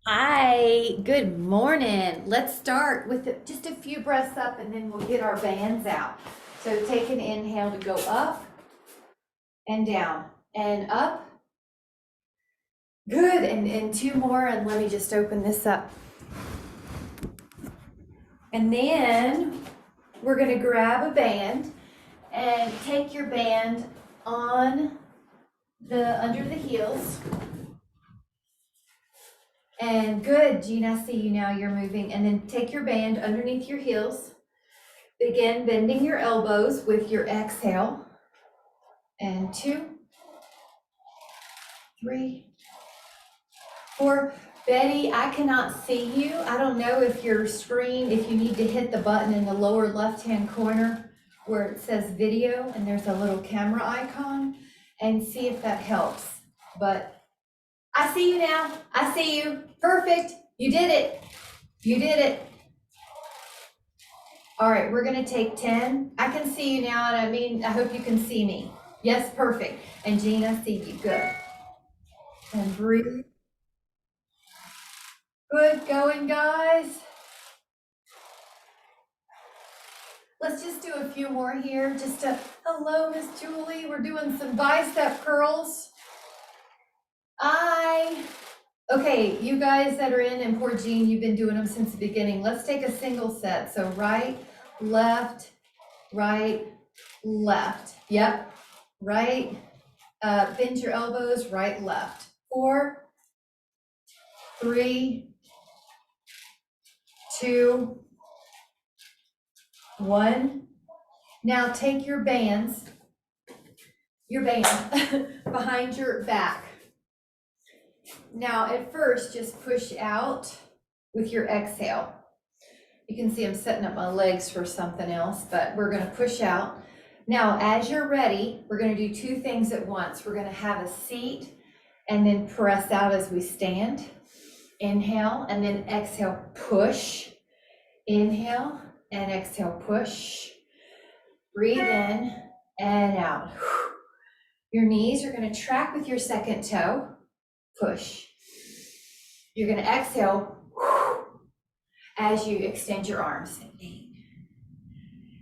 Hi, good morning. Let's start with just a few breaths up and then we'll get our bands out. So take an inhale to go up and down and up. Good. And two more. And let me just open this up. And then we're going to grab a band and take your band on the under the heels. And good, Jean, I see you now. You're moving. And then take your band underneath your heels. Begin bending your elbows with your exhale. And 2, 3, 4. Betty, I cannot see you. I don't know if your screen, if you need to hit the button in the lower left-hand corner where it says video and there's a little camera icon, and see if that helps. But I see you now. I see you. Perfect. You did it. You did it. All right, we're going to take 10. I can see you now, and I hope you can see me. Yes, perfect. And Jean, I see you. Good. And breathe. Good going, guys. Let's just do a few more here. Hello, Miss Julie. We're doing some bicep curls. Okay, you guys that are in, and poor Jean, you've been doing them since the beginning. Let's take a single set. So right, left, right, left. Yep, right. Bend your elbows, right, left. 4, 3, 2, 1. Now take your band behind your back. Now at first, just push out with your exhale. You can see I'm setting up my legs for something else, but we're going to push out. Now, as you're ready, we're going to do 2 things at once. We're going to have a seat and then press out as we stand. Inhale and then exhale, push. Inhale and exhale, push. Breathe in and out. Your knees are going to track with your second toe. Push. You're going to exhale as you extend your arms. 8.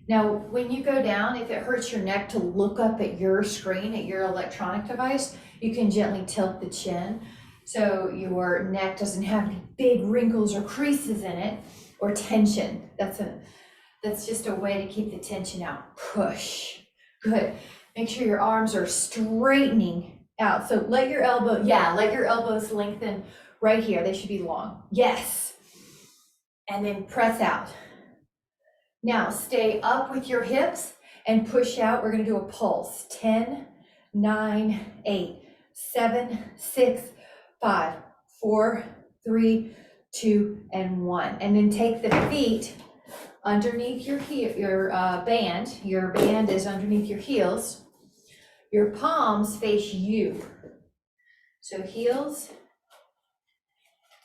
Now, when you go down, if it hurts your neck to look up at your screen, at your electronic device, you can gently tilt the chin so your neck doesn't have any big wrinkles or creases in it or tension. That's just a way to keep the tension out. Push. Good. Make sure your arms are straightening out. So let your elbows lengthen right here. They should be long. Yes. And then press out. Now stay up with your hips and push out. We're going to do a pulse. 10, 9, 8, 7, 6, 5, 4, 3, 2, and 1. And then take the feet underneath your band. Your band is underneath your heels. Your palms face you. So heels.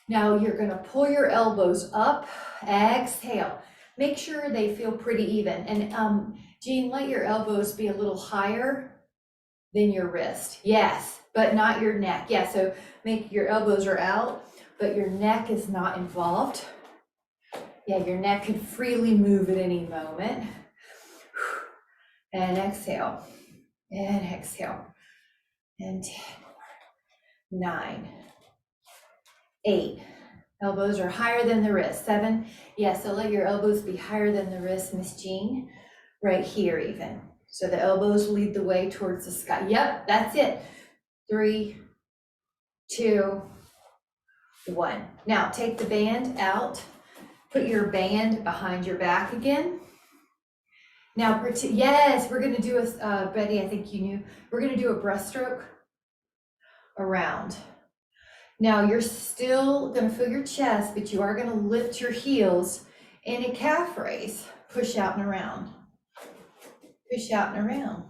Now you're going to pull your elbows up. Exhale. Make sure they feel pretty even. And Jean, let your elbows be a little higher than your wrist. Yes, but not your neck. Yeah, so make your elbows are out, but your neck is not involved. Yeah, your neck can freely move at any moment. And exhale. And exhale. And 10, 9, 8. Elbows are higher than the wrist. 7. Yeah, so let your elbows be higher than the wrist, Miss Jean. Right here even. So the elbows lead the way towards the sky. Yep, that's it. 3, 2, 1. Now take the band out. Put your band behind your back again. Now, yes, we're going to do a, Betty, I think you knew, we're going to do a breaststroke around. Now you're still going to feel your chest, but you are going to lift your heels in a calf raise. Push out and around. Push out and around.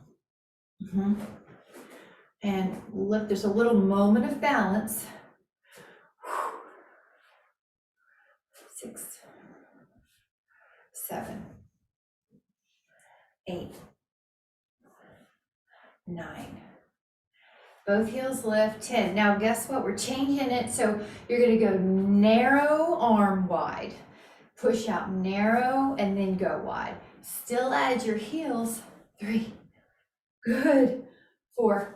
And lift. There's a little moment of balance. 6, 7, 8, 9, Both heels lift, 10. Now guess what? We're changing it. So you're gonna go narrow, arm wide. Push out narrow and then go wide. Still add your heels. 3. Good. 4.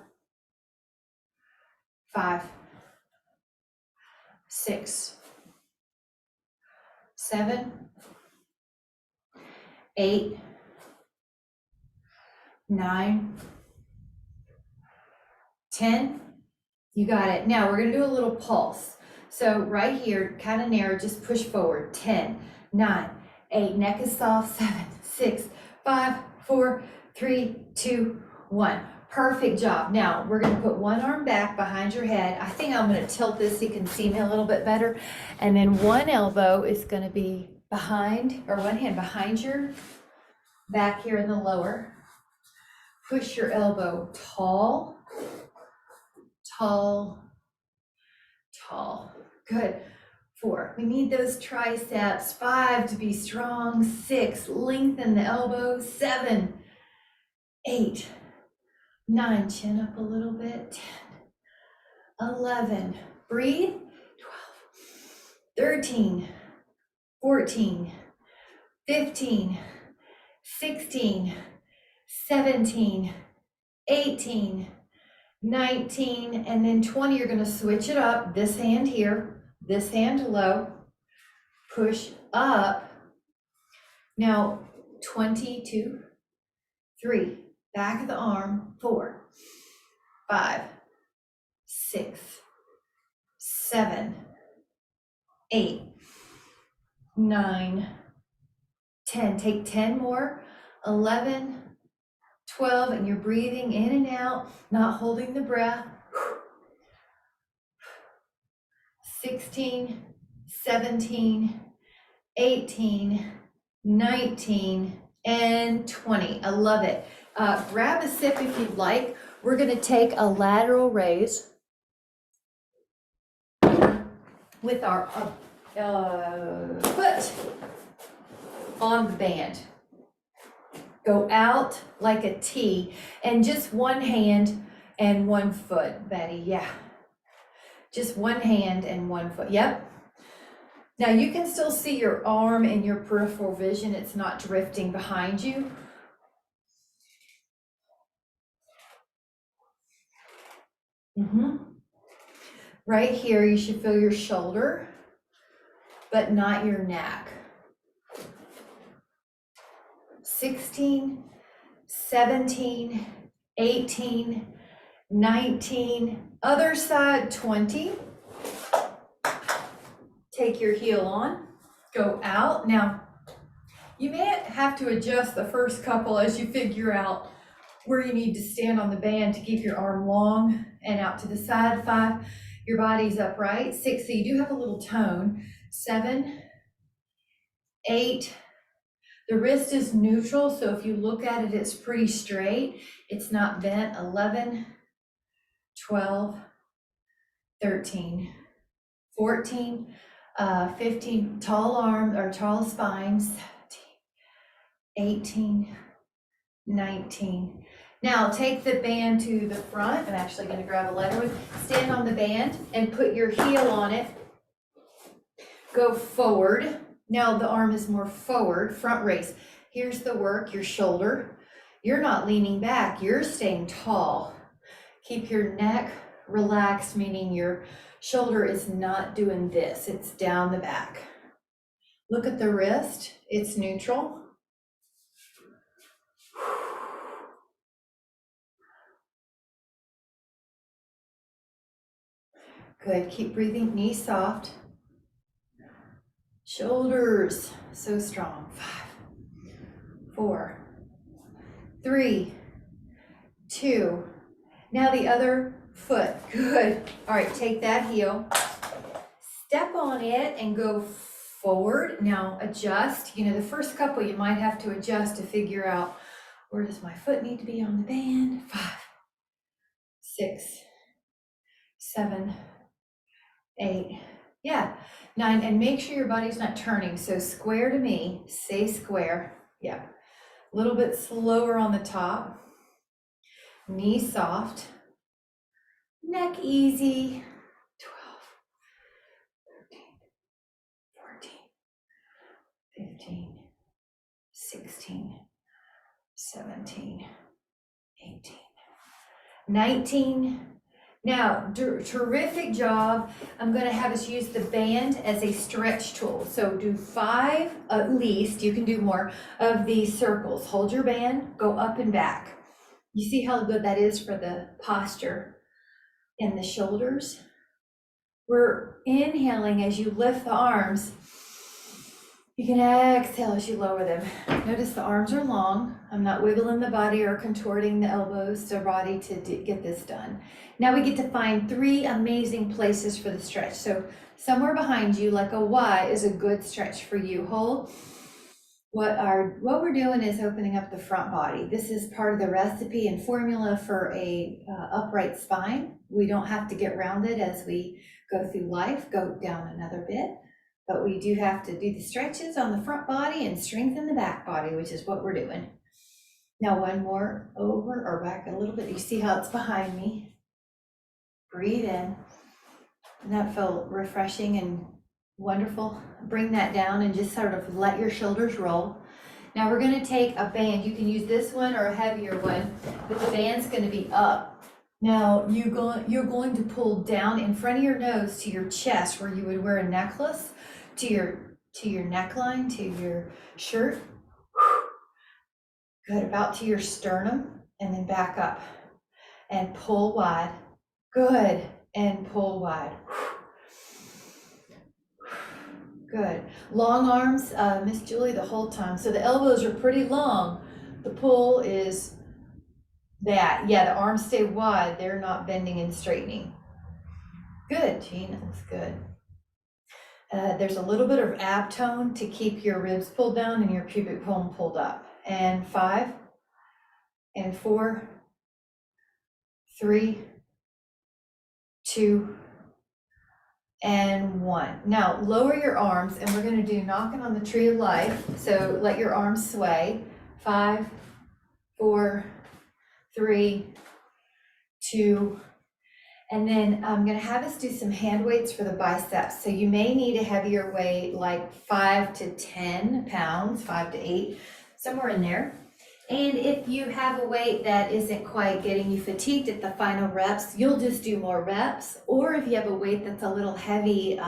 5. 6. 7. 8. 9. 10. You got it. Now we're going to do a little pulse. So right here, kind of narrow, just push forward. 10, 9, 8, neck is soft. 7, 6, 5, 4, 3, 2, 1. Perfect job. Now we're going to put one arm back behind your head. I think I'm going to tilt this so you can see me a little bit better. And then one elbow is going to be behind, or one hand behind your back here in the lower. Push your elbow tall, tall, tall. Good. 4. We need those triceps. 5 to be strong. 6. Lengthen the elbows. 7, 8, 9. Chin up a little bit. 10, 11. Breathe. 12, 13, 14, 15, 16, 17, 18, 19, and then 20. You're going to switch it up. This hand here, this hand low, push up. Now 22, 3, back of the arm, 4, 5, 6, 7, 8, 9, 10. Take 10 more. 11, 12, and you're breathing in and out, not holding the breath. 16, 17, 18, 19, and 20. I love it. Grab a sip if you'd like. We're going to take a lateral raise with our foot on the band. Go out like a T, and just one hand and one foot, Betty. Yeah. Just one hand and one foot. Yep. Now you can still see your arm in your peripheral vision. It's not drifting behind you. Right here, you should feel your shoulder, but not your neck. 16, 17, 18, 19, other side, 20. Take your heel on, go out. Now, you may have to adjust the first couple as you figure out where you need to stand on the band to keep your arm long and out to the side. 5, your body's upright. 6, so you do have a little tone. 7, 8, the wrist is neutral, so if you look at it, it's pretty straight. It's not bent. 11, 12, 13, 14, 15, tall arms or tall spine. 17, 18, 19. Now take the band to the front. I'm actually going to grab a letter. Stand on the band and put your heel on it. Go forward. Now the arm is more forward, front raise. Here's the work, your shoulder. You're not leaning back, you're staying tall. Keep your neck relaxed, meaning your shoulder is not doing this, it's down the back. Look at the wrist, it's neutral. Good, keep breathing, knees soft. Shoulders, so strong. 5, 4, 3, 2. Now the other foot, good. All right, take that heel, step on it and go forward. Now adjust, the first couple you might have to adjust to figure out where does my foot need to be on the band. 5, 6, 7, 8, yeah, 9, and make sure your body's not turning. So square to me, say square. Yeah, a little bit slower on the top. Knee soft. Neck easy. 12, 13, 14, 15, 16, 17, 18, 19. Now, terrific job. I'm going to have us use the band as a stretch tool. So do 5 at least, you can do more, of these circles. Hold your band, go up and back. You see how good that is for the posture in the shoulders? We're inhaling as you lift the arms. You can exhale as you lower them. Notice the arms are long. I'm not wiggling the body or contorting the elbows to body to get this done. Now we get to find 3 amazing places for the stretch. So somewhere behind you, like a Y, is a good stretch for you. Hold. What we're doing is opening up the front body. This is part of the recipe and formula for a upright spine. We don't have to get rounded as we go through life, go down another bit. But we do have to do the stretches on the front body and strengthen the back body, which is what we're doing. Now one more, over or back a little bit. You see how it's behind me. Breathe in. And that felt refreshing and wonderful. Bring that down and just sort of let your shoulders roll. Now we're going to take a band. You can use this one or a heavier one, but the band's going to be up. Now you're going to pull down in front of your nose to your chest where you would wear a necklace, to your neckline, to your shirt. Good, about to your sternum, and then back up and pull wide. Good, and pull wide. Good. Long arms, Miss Julie, the whole time. So the elbows are pretty long. The pull is that. Yeah, the arms stay wide. They're not bending and straightening. Good, Jean, that looks good. There's a little bit of ab tone to keep your ribs pulled down and your pubic bone pulled up. And 5, and 4, 3, 2, and 1. Now lower your arms, and we're going to do knocking on the tree of life. So let your arms sway. 5, 4, 3, 2, and then I'm going to have us do some hand weights for the biceps. So you may need a heavier weight, like 5 to 10 pounds, 5 to 8, somewhere in there. And if you have a weight that isn't quite getting you fatigued at the final reps, you'll just do more reps. Or if you have a weight that's a little heavy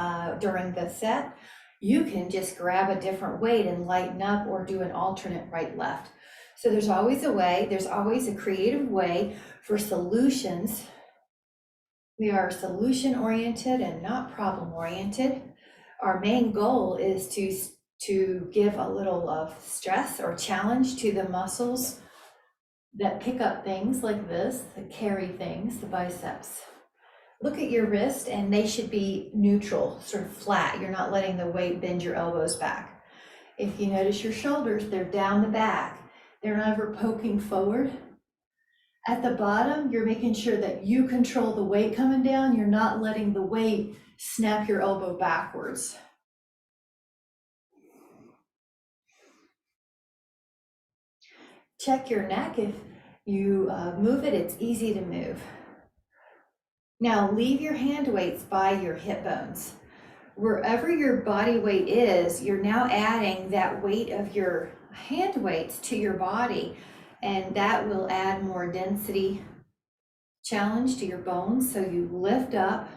during the set, you can just grab a different weight and lighten up or do an alternate right-left. So there's always a way, there's always a creative way for solutions. We are solution-oriented and not problem-oriented. Our main goal is to give a little of stress or challenge to the muscles that pick up things like this, that carry things, the biceps. Look at your wrist, and they should be neutral, sort of flat. You're not letting the weight bend your elbows back. If you notice your shoulders, they're down the back. They're not ever poking forward. At the bottom, you're making sure that you control the weight coming down. You're not letting the weight snap your elbow backwards. Check your neck. If you move it, it's easy to move. Now leave your hand weights by your hip bones. Wherever your body weight is, you're now adding that weight of your hand weights to your body, and that will add more density challenge to your bones. So you lift up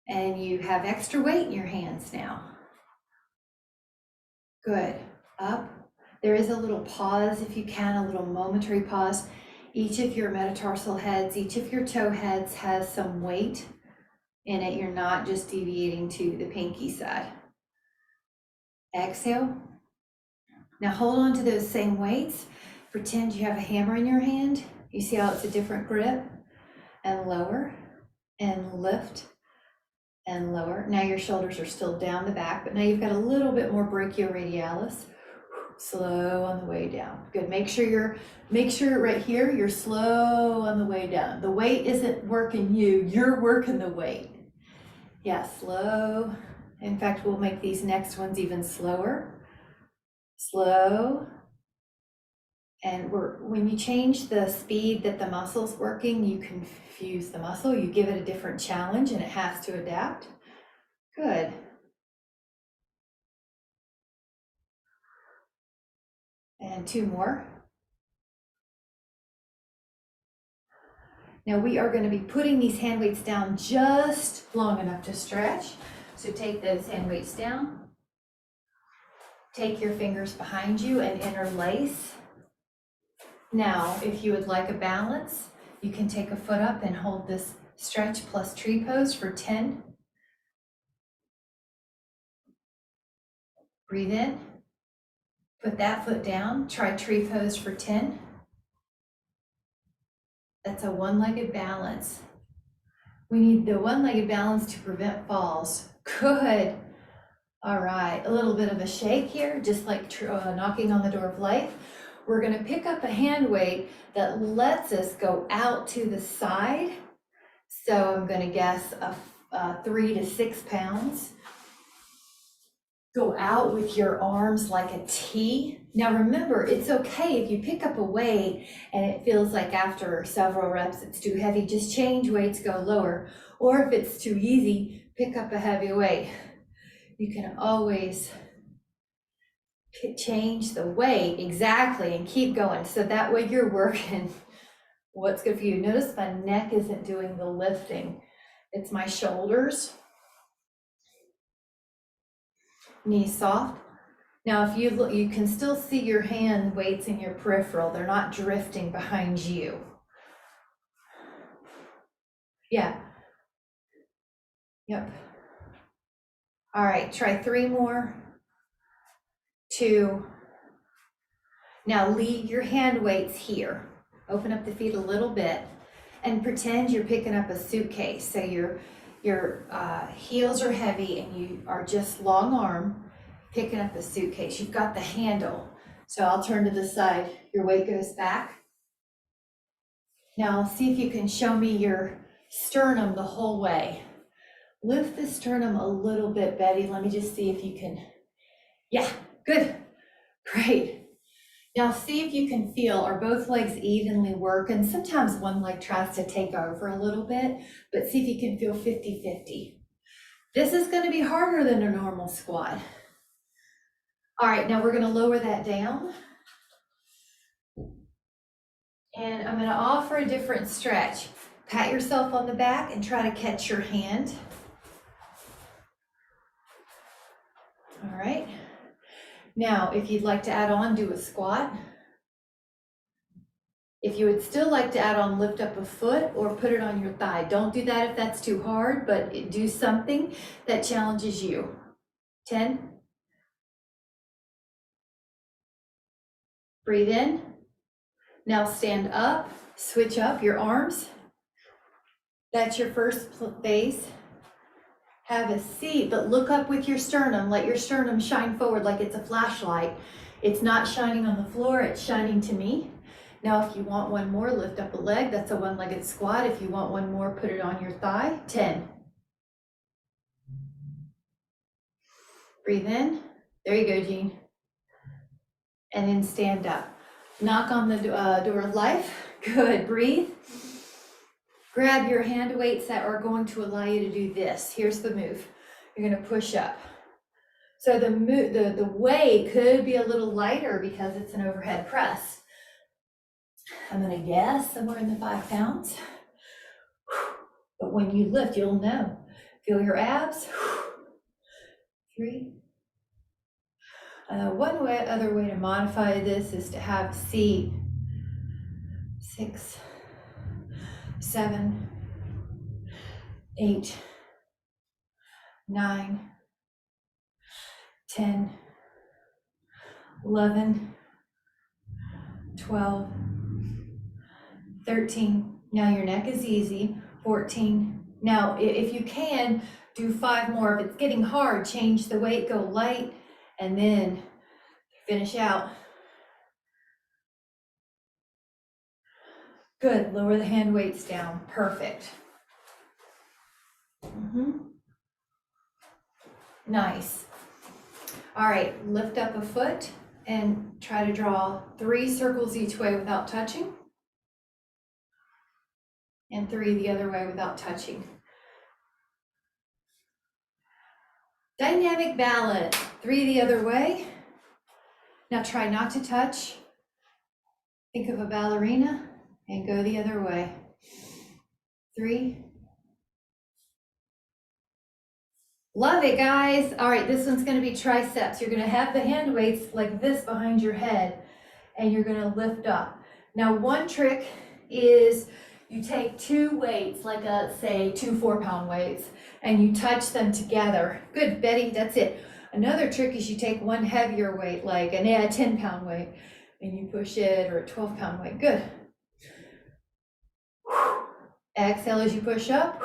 and you have extra weight in your hands now. Good. Up. There is a little pause, if you can, a little momentary pause. Each of your metatarsal heads, each of your toe heads has some weight in it. You're not just deviating to the pinky side. Exhale. Now hold on to those same weights. Pretend you have a hammer in your hand. You see how it's a different grip? And lower, and lift, and lower. Now your shoulders are still down the back, but now you've got a little bit more brachioradialis. Slow on the way down. Good. Make sure right here, you're slow on the way down. The weight isn't working you, you're working the weight. Yeah, slow. In fact, we'll make these next ones even slower. Slow And when you change the speed that the muscle's working, you confuse the muscle, you give it a different challenge and it has to adapt. Good. And 2 more. Now we are going to be putting these hand weights down just long enough to stretch. So take those hand weights down. Take your fingers behind you and interlace. Now, if you would like a balance, you can take a foot up and hold this stretch plus tree pose for 10. Breathe in. Put that foot down. Try tree pose for 10. That's a one-legged balance. We need the one-legged balance to prevent falls. Good. All right, a little bit of a shake here, just like knocking on the door of life. We're going to pick up a hand weight that lets us go out to the side. So I'm going to guess 3 to 6 pounds. Go out with your arms like a T. Now remember, it's okay if you pick up a weight and it feels like after several reps it's too heavy, just change weights, go lower. Or if it's too easy, pick up a heavy weight. You can always change the weight exactly and keep going. So that way you're working what's good for you. Notice my neck isn't doing the lifting. It's my shoulders. Knees soft. Now if you look, you can still see your hand weights in your peripheral. They're not drifting behind you. Yeah. Yep. All right, try 3 more. 2. Now leave your hand weights here. Open up the feet a little bit and pretend you're picking up a suitcase. So your heels are heavy and you are just long arm picking up a suitcase. You've got the handle. So I'll turn to the side. Your weight goes back. Now see if you can show me your sternum the whole way. Lift the sternum a little bit, Betty. Let me just see if you can. Yeah, good. Great. Now see if you can feel, are both legs evenly working? Sometimes one leg tries to take over a little bit, but see if you can feel 50-50. This is going to be harder than a normal squat. All right, now we're going to lower that down. And I'm going to offer a different stretch. Pat yourself on the back and try to catch your hand. All right. Now, if you'd like to add on, do a squat. If you would still like to add on, lift up a foot or put it on your thigh. Don't do that if that's too hard, but do something that challenges you. 10. Breathe in. Now stand up, switch up your arms. That's your first phase. Have a seat, but look up with your sternum. Let your sternum shine forward like it's a flashlight. It's not shining on the floor, it's shining to me. Now, if you want one more, lift up a leg. That's a one-legged squat. If you want one more, put it on your thigh. 10. Breathe in. There you go, Jean. And then stand up. Knock on the door of life. Good. Breathe. Grab your hand weights that are going to allow you to do this. Here's the move. You're going to push up. So the weight could be a little lighter because it's an overhead press. I'm going to guess somewhere in the 5 pounds. But when you lift, you'll know. Feel your abs. 3. Other way to modify this is to have seat. 6, 7, 8, 9, 10, 11, 12, 13. Now your neck is easy. 14. Now, if you can, do 5 more. If it's getting hard, change the weight, go light, and then finish out. Good. Lower the hand weights down. Perfect. Nice. All right. Lift up a foot And try to draw 3 circles each way without touching. And 3 the other way without touching. Dynamic balance, 3 the other way. Now try not to touch. Think of a ballerina and go the other way. 3. Love it, guys. All right, this one's gonna be triceps. You're gonna have the hand weights like this behind your head and you're gonna lift up. Now, one trick is you take 2 weights, like say 2 4-pound weights, and you touch them together. Good, Betty, that's it. Another trick is you take one heavier weight, like a 10-pound weight, and you push it, or a 12-pound weight. Good. Exhale as you push up.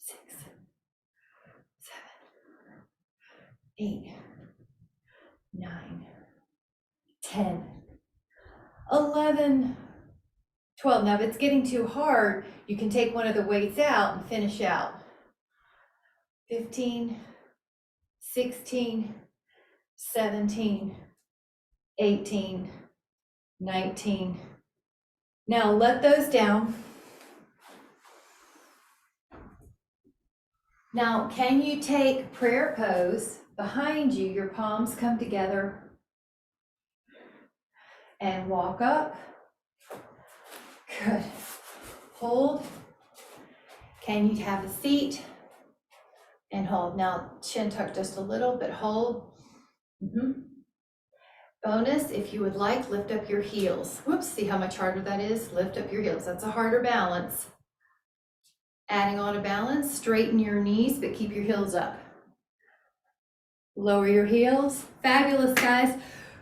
6, 7, 8, 9, 10, 11, 12. Now, if it's getting too hard, you can take one of the weights out and finish out. 15, 16, 17, 18, 19. Now let those down. Now, can you take prayer pose behind you? Your palms come together and walk up. Good. Hold. Can you have a seat and hold? Now, chin tuck just a little, but hold. Bonus, if you would like, lift up your heels. Whoops, see how much harder that is? Lift up your heels. That's a harder balance. Adding on a balance, straighten your knees, but keep your heels up. Lower your heels. Fabulous, guys.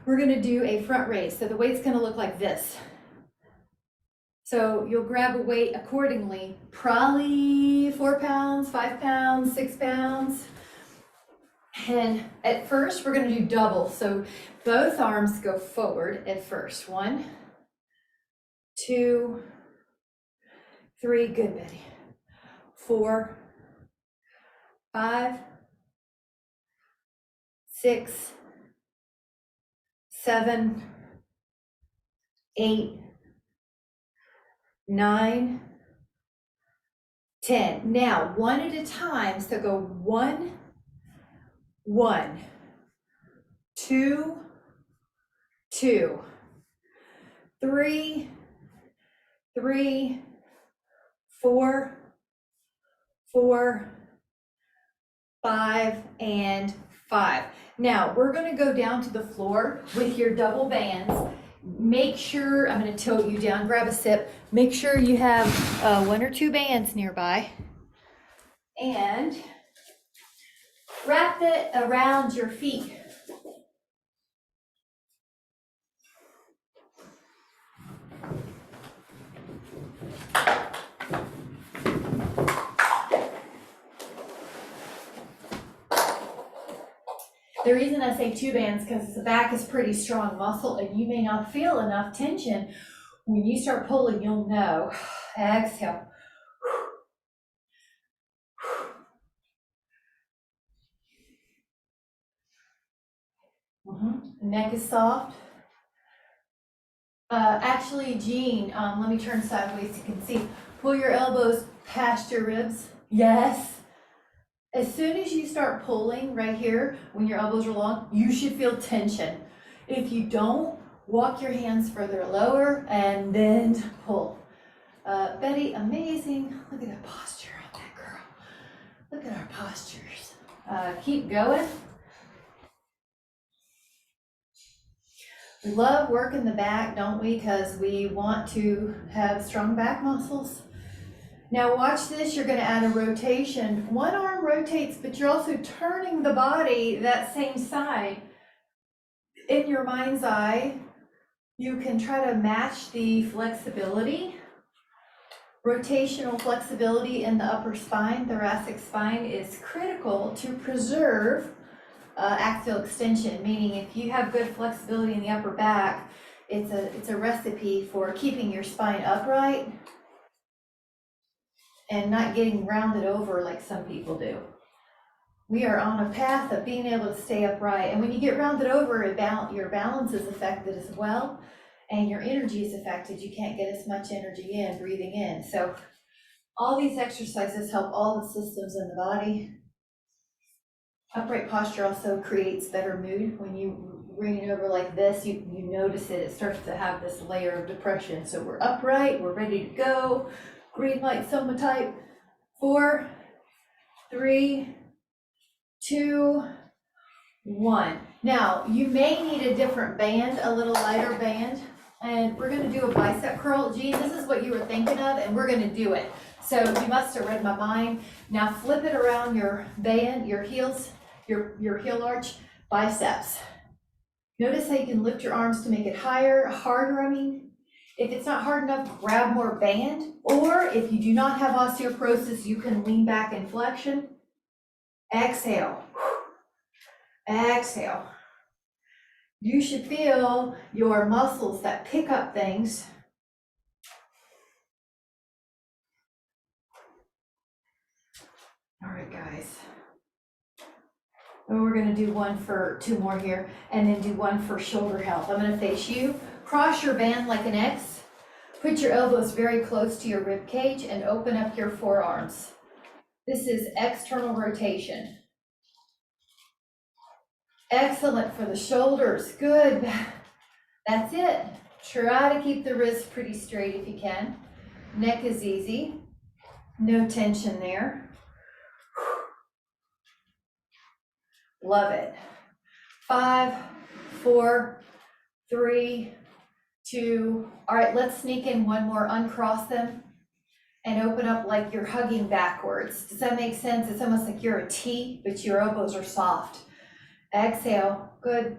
We're gonna do a front raise. So the weight's gonna look like this. So you'll grab a weight accordingly, probably 4 pounds, 5 pounds, 6 pounds. And at first, we're gonna do double. So both arms go forward at first. 1, 2, 3, good, Betty. 4, 5, 6, 7, 8, 9, 10. Now, one at a time. So go 1, 1, 2, 2, 3, 3, 4, 4, 5, and 5. Now, we're going to go down to the floor with your double bands. Make sure, I'm going to tilt you down, grab a sip. Make sure you have 1 or 2 bands nearby. And wrap it around your feet. The reason I say 2 bands because the back is pretty strong muscle and you may not feel enough tension. When you start pulling, you'll know. Exhale. The neck is soft. Actually, Jean, let me turn sideways so you can see. Pull your elbows past your ribs. Yes. As soon as you start pulling right here, when your elbows are long, you should feel tension. If you don't, walk your hands further lower and then pull. Betty, amazing. Look at that posture on that girl. Look at our postures. Keep going. We love working the back, don't we? Because we want to have strong back muscles. Now watch this, you're gonna add a rotation. One arm rotates, but you're also turning the body that same side. In your mind's eye, you can try to match the flexibility. Rotational flexibility in the upper spine, thoracic spine, is critical to preserve axial extension, meaning if you have good flexibility in the upper back, it's a recipe for keeping your spine upright and not getting rounded over like some people do. We are on a path of being able to stay upright. And when you get rounded over, your balance is affected as well. And your energy is affected. You can't get as much energy in, breathing in. So all these exercises help all the systems in the body. Upright posture also creates better mood. When you bring it over like this, you notice it starts to have this layer of depression. So we're upright, we're ready to go. Green light soma type. 4, 3, 2, 1. Now, you may need a different band, a little lighter band, and we're going to do a bicep curl. Gee, this is what you were thinking of, and we're going to do it. So you must have read my mind. Now flip it around your band, your heels, your heel arch, biceps. Notice how you can lift your arms to make it higher, harder, I mean. If it's not hard enough, grab more band, or if you do not have osteoporosis, you can lean back in flexion. Exhale. Exhale. You should feel your muscles that pick up things. All right, guys. And we're going to do one for 2 more here, and then do one for shoulder health. I'm going to face you. Cross your band like an X. Put your elbows very close to your rib cage and open up your forearms. This is external rotation. Excellent for the shoulders. Good. That's it. Try to keep the wrists pretty straight if you can. Neck is easy. No tension there. Love it. 5, 4, 3, 2. All right, let's sneak in one more. Uncross them and open up like you're hugging backwards. Does that make sense? It's almost like you're a T, but your elbows are soft. Exhale. Good.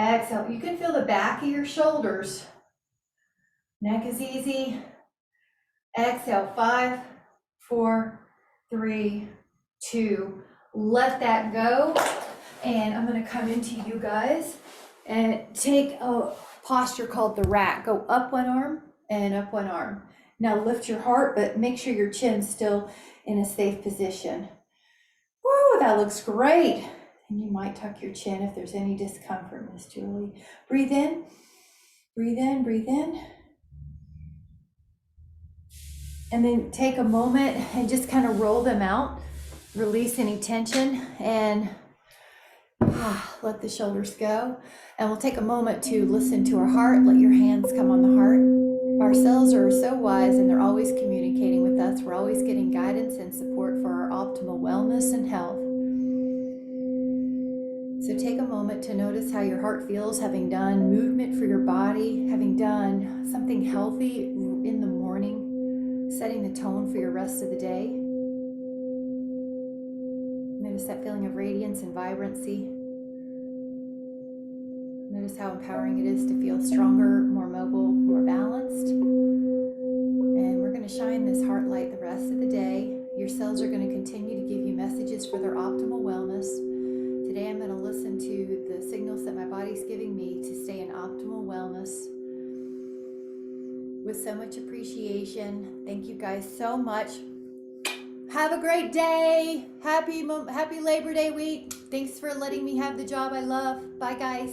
Exhale. You can feel the back of your shoulders. Neck is easy. Exhale. 5, 4, 3, 2. Let that go. And I'm going to come into you guys and take a posture called the rat. Go up one arm and up one arm. Now lift your heart, but make sure your chin's still in a safe position. Woo, that looks great. And you might tuck your chin if there's any discomfort, Miss Julie. Breathe in, breathe in, breathe in. And then take a moment and just kind of roll them out. Release any tension and let the shoulders go. And we'll take a moment to listen to our heart. Let your hands come on the heart. Our cells are so wise and they're always communicating with us. We're always getting guidance and support for our optimal wellness and health. So take a moment to notice how your heart feels, having done movement for your body, having done something healthy in the morning, setting the tone for your rest of the day. Notice that feeling of radiance and vibrancy. Notice how empowering it is to feel stronger, more mobile, more balanced. And we're going to shine this heart light the rest of the day. Your cells are going to continue to give you messages for their optimal wellness. Today I'm going to listen to the signals that my body's giving me to stay in optimal wellness. With so much appreciation. Thank you guys so much. Have a great day. Happy Labor Day week. Thanks for letting me have the job I love. Bye, guys.